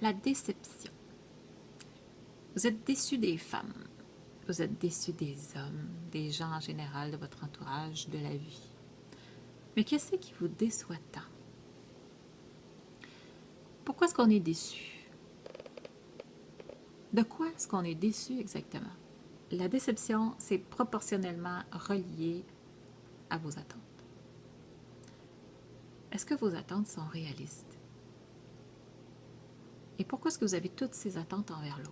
La déception. Vous êtes déçu des femmes, vous êtes déçu des hommes, des gens en général, de votre entourage, de la vie. Mais qu'est-ce qui vous déçoit tant? Pourquoi est-ce qu'on est déçu? De quoi est-ce qu'on est déçu exactement? La déception, c'est proportionnellement relié à vos attentes. Est-ce que vos attentes sont réalistes? Et pourquoi est-ce que vous avez toutes ces attentes envers l'autre?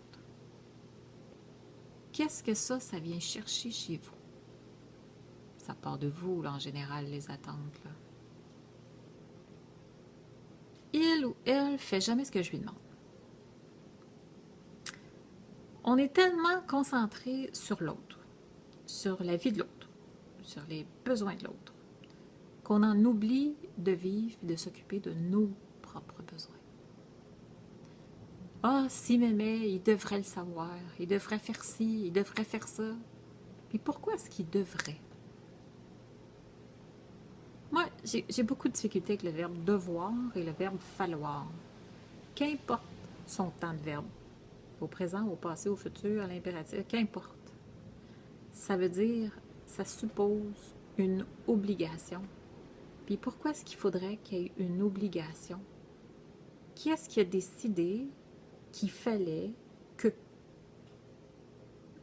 Qu'est-ce que ça vient chercher chez vous? Ça part de vous, là, en général, les attentes, là. Il ou elle fait jamais ce que je lui demande. On est tellement concentré sur l'autre, sur la vie de l'autre, sur les besoins de l'autre, qu'on en oublie de vivre et de s'occuper de nos propres besoins. Ah, si m'aimait, il devrait le savoir, il devrait faire ci, il devrait faire ça. Mais pourquoi est-ce qu'il devrait? Moi, j'ai beaucoup de difficultés avec le verbe devoir et le verbe falloir. Qu'importe son temps de verbe, au présent, au passé, au futur, à l'impératif, qu'importe. Ça veut dire, ça suppose une obligation. Puis pourquoi est-ce qu'il faudrait qu'il y ait une obligation? Qui est-ce qui a décidé qu'il fallait que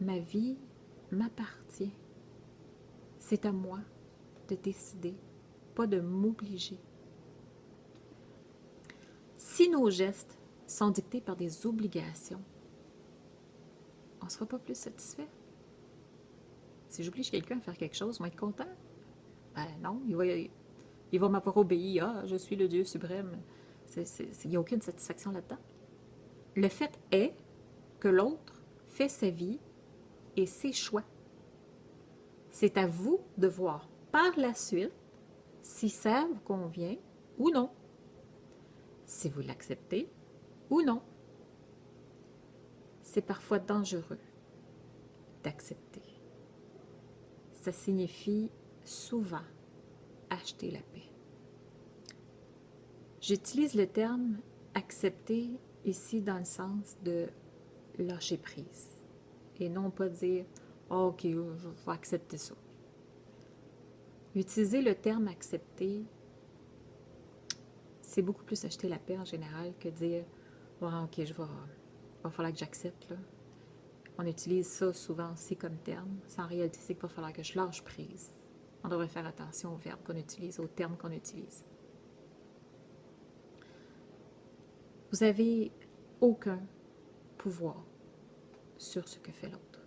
ma vie m'appartient? C'est à moi de décider, pas de m'obliger. Si nos gestes sont dictés par des obligations, on ne sera pas plus satisfait. Si j'oblige quelqu'un à faire quelque chose, on va être content? Ben non, il va m'avoir obéi. Ah, je suis le Dieu suprême. Il n'y a aucune satisfaction là-dedans. Le fait est que l'autre fait sa vie et ses choix. C'est à vous de voir par la suite si ça vous convient ou non, si vous l'acceptez ou non. C'est parfois dangereux d'accepter. Ça signifie souvent acheter la paix. J'utilise le terme accepter ici dans le sens de lâcher prise et non pas dire oh, ok, je vais accepter ça. Utiliser le terme accepter, c'est beaucoup plus acheter la paix en général que dire oh, ok, va falloir que j'accepte là. On utilise ça souvent aussi comme terme. En réalité, c'est qu'il va falloir que je lâche prise. On devrait faire attention aux verbes qu'on utilise, aux termes qu'on utilise. Vous n'avez aucun pouvoir sur ce que fait l'autre.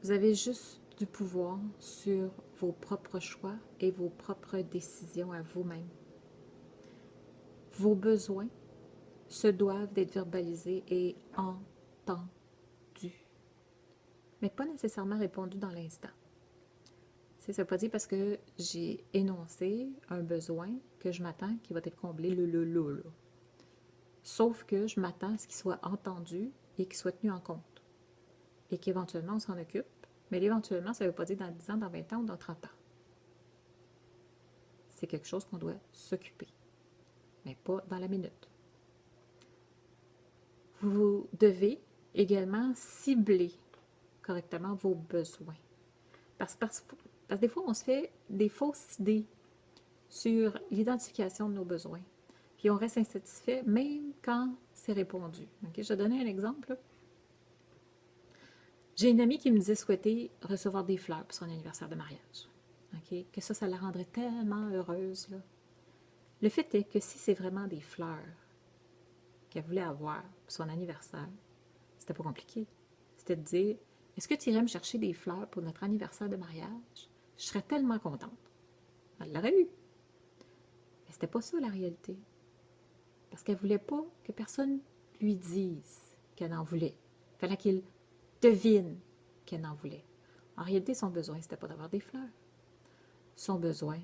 Vous avez juste du pouvoir sur vos propres choix et vos propres décisions à vous-même. Vos besoins se doivent d'être verbalisés et entendus, mais pas nécessairement répondus dans l'instant. Ça ne veut pas dire parce que j'ai énoncé un besoin que je m'attends qu'il va être comblé là. Sauf que je m'attends à ce qu'il soit entendu et qu'il soit tenu en compte. Et qu'éventuellement on s'en occupe. Mais l'éventuellement, ça ne veut pas dire dans 10 ans, dans 20 ans ou dans 30 ans. C'est quelque chose qu'on doit s'occuper, mais pas dans la minute. Vous devez également cibler correctement vos besoins. Parce que des fois, on se fait des fausses idées sur l'identification de nos besoins. Puis on reste insatisfait même quand c'est répondu. Okay? Je vais donner un exemple. J'ai une amie qui me disait souhaiter recevoir des fleurs pour son anniversaire de mariage. Okay? Que ça la rendrait tellement heureuse. Là. Le fait est que si c'est vraiment des fleurs qu'elle voulait avoir pour son anniversaire, c'était pas compliqué. C'était de dire, est-ce que tu irais me chercher des fleurs pour notre anniversaire de mariage? Je serais tellement contente. Elle l'aurait eu. Mais c'était pas ça la réalité. Parce qu'elle voulait pas que personne lui dise qu'elle en voulait. Il fallait qu'il devine qu'elle en voulait. En réalité, son besoin, c'était pas d'avoir des fleurs. Son besoin,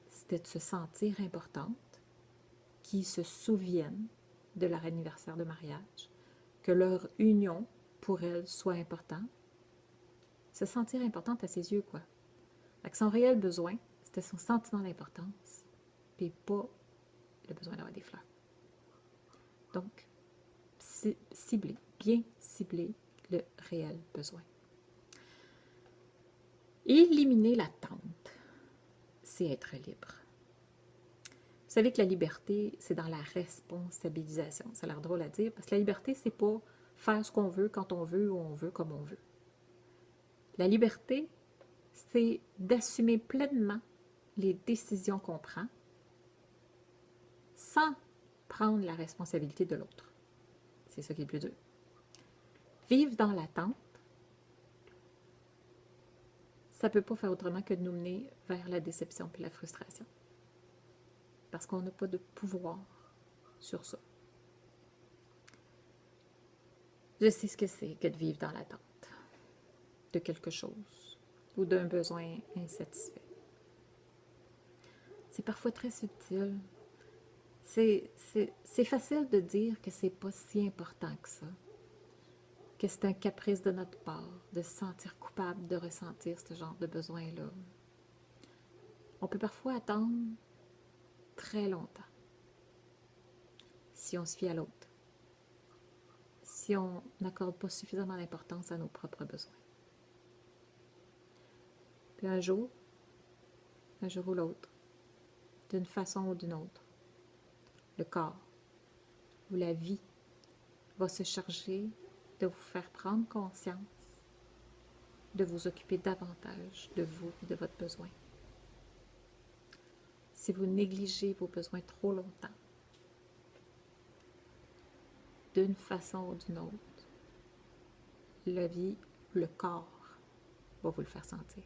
c'était de se sentir importante, qu'ils se souviennent de leur anniversaire de mariage, que leur union pour elle soit importante. Se sentir importante à ses yeux, quoi. Fait que son réel besoin, c'était son sentiment d'importance, puis pas le besoin d'avoir des fleurs. Donc, cibler, bien cibler le réel besoin. Éliminer l'attente, c'est être libre. Vous savez que la liberté, c'est dans la responsabilisation. Ça a l'air drôle à dire, parce que la liberté, c'est pas faire ce qu'on veut, quand on veut, où on veut, comme on veut. La liberté, c'est d'assumer pleinement les décisions qu'on prend sans prendre la responsabilité de l'autre. C'est ça qui est le plus dur. Vivre dans l'attente, ça ne peut pas faire autrement que de nous mener vers la déception et la frustration. Parce qu'on n'a pas de pouvoir sur ça. Je sais ce que c'est que de vivre dans l'attente de quelque chose ou d'un besoin insatisfait. C'est parfois très subtil. C'est facile de dire que c'est pas si important que ça, que c'est un caprice de notre part, de se sentir coupable de ressentir ce genre de besoin-là. On peut parfois attendre très longtemps si on se fie à l'autre, si on n'accorde pas suffisamment d'importance à nos propres besoins. Puis un jour ou l'autre, d'une façon ou d'une autre, le corps ou la vie va se charger de vous faire prendre conscience, de vous occuper davantage de vous et de votre besoin. Si vous négligez vos besoins trop longtemps, d'une façon ou d'une autre, la vie, le corps va vous le faire sentir.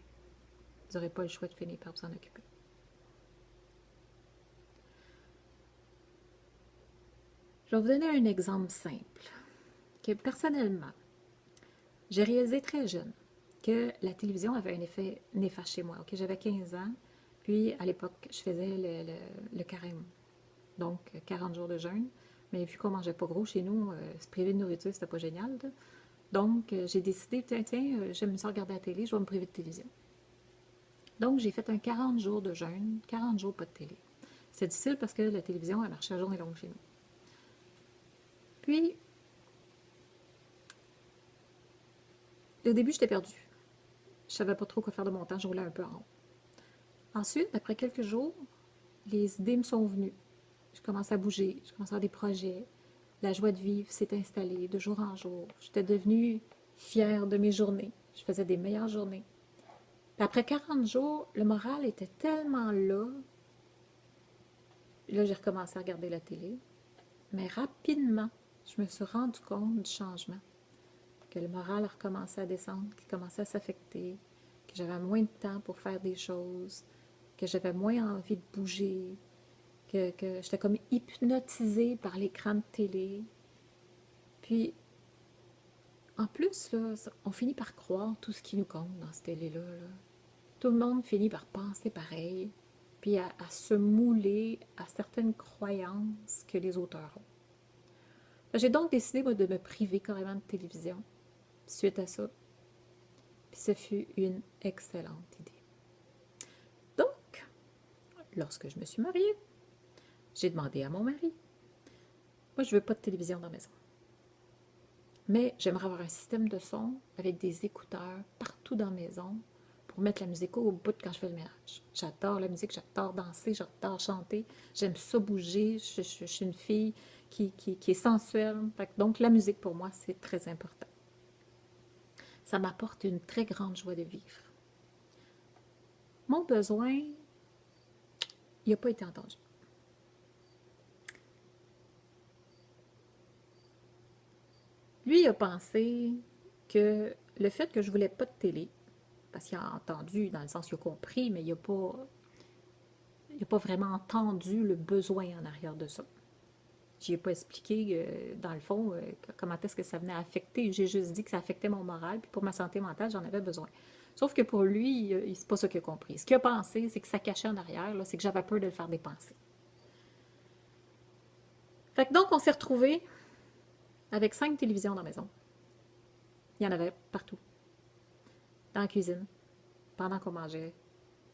Vous n'aurez pas le choix de finir par vous en occuper. Je vais vous donner un exemple simple, que personnellement, j'ai réalisé très jeune que la télévision avait un effet néfaste chez moi. Okay? J'avais 15 ans, puis à l'époque, je faisais le carême, donc 40 jours de jeûne. Mais vu qu'on ne mangeait pas gros chez nous, se priver de nourriture, c'était pas génial. Là. Donc, j'ai décidé, tiens, j'aime ça regarder la télé, je vais me priver de télévision. Donc, j'ai fait un 40 jours de jeûne, 40 jours pas de télé. C'est difficile parce que la télévision, elle marchait la journée longue chez nous. Puis, au début, j'étais perdue. Je savais pas trop quoi faire de mon temps, je roulais un peu en rond. Ensuite, après quelques jours, les idées me sont venues. Je commençais à bouger, je commençais à avoir des projets. La joie de vivre s'est installée de jour en jour. J'étais devenue fière de mes journées. Je faisais des meilleures journées. Puis après 40 jours, le moral était tellement là. Là, j'ai recommencé à regarder la télé. Mais rapidement, je me suis rendu compte du changement. Que le moral a recommencé à descendre, qu'il commençait à s'affecter, que j'avais moins de temps pour faire des choses, que j'avais moins envie de bouger, que j'étais comme hypnotisée par l'écran de télé. Puis, en plus, là, on finit par croire tout ce qui nous compte dans cette télé-là. Là. Tout le monde finit par penser pareil, puis à se mouler à certaines croyances que les auteurs ont. J'ai donc décidé, moi, de me priver carrément de télévision suite à ça. Puis ce fut une excellente idée. Donc, lorsque je me suis mariée, j'ai demandé à mon mari, moi, je ne veux pas de télévision dans la maison. Mais j'aimerais avoir un système de son avec des écouteurs partout dans la maison pour mettre la musique au bout quand je fais le ménage. J'adore la musique, j'adore danser, j'adore chanter. J'aime ça bouger. Je suis une fille qui est sensuelle. Donc, la musique, pour moi, c'est très important. Ça m'apporte une très grande joie de vivre. Mon besoin, il n'a pas été entendu. Lui, il a pensé que le fait que je ne voulais pas de télé, parce qu'il a entendu, dans le sens qu'il a compris, mais il n'a pas vraiment entendu le besoin en arrière de ça. Je n'ai pas expliqué, dans le fond, comment est-ce que ça venait affecter. J'ai juste dit que ça affectait mon moral, puis pour ma santé mentale, j'en avais besoin. Sauf que pour lui, c'est pas ça qu'il a compris. Ce qu'il a pensé, c'est que ça cachait en arrière, c'est que j'avais peur de le faire dépenser. Fait que donc, on s'est retrouvés avec 5 télévisions dans la maison. Il y en avait partout. Dans la cuisine, pendant qu'on mangeait,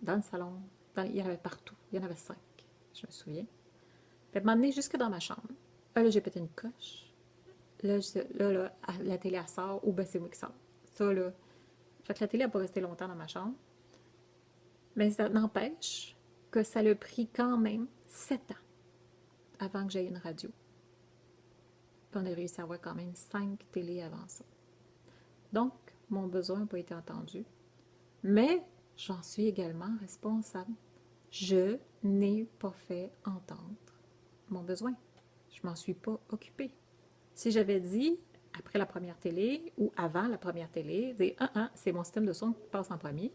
dans le salon, il y en avait partout. Il y en avait 5, je me souviens. Puis à un moment donné, jusque dans ma chambre. Ah là, j'ai pété une coche. Là, la télé, elle sort, ou ben c'est moi qui sors. Ça, là. Fait que la télé n'a pas resté longtemps dans ma chambre. Mais ça n'empêche que ça l'a pris quand même 7 ans avant que j'aie une radio. Puis on a réussi à avoir quand même 5 télés avant ça. Donc, mon besoin n'a pas été entendu. Mais j'en suis également responsable. Je n'ai pas fait entendre mon besoin. Je m'en suis pas occupée. Si j'avais dit, après la première télé ou avant la première télé, dire c'est mon système de son qui passe en premier,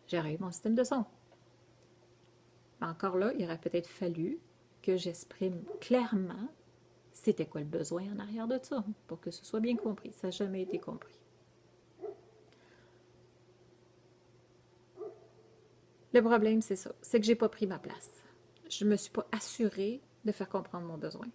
j'aurais eu mon système de son. Mais encore là, il aurait peut-être fallu que j'exprime clairement c'était quoi le besoin en arrière de ça, pour que ce soit bien compris. Ça n'a jamais été compris. Le problème, c'est ça. C'est que j'ai pas pris ma place. Je ne me suis pas assurée de faire comprendre mon besoin.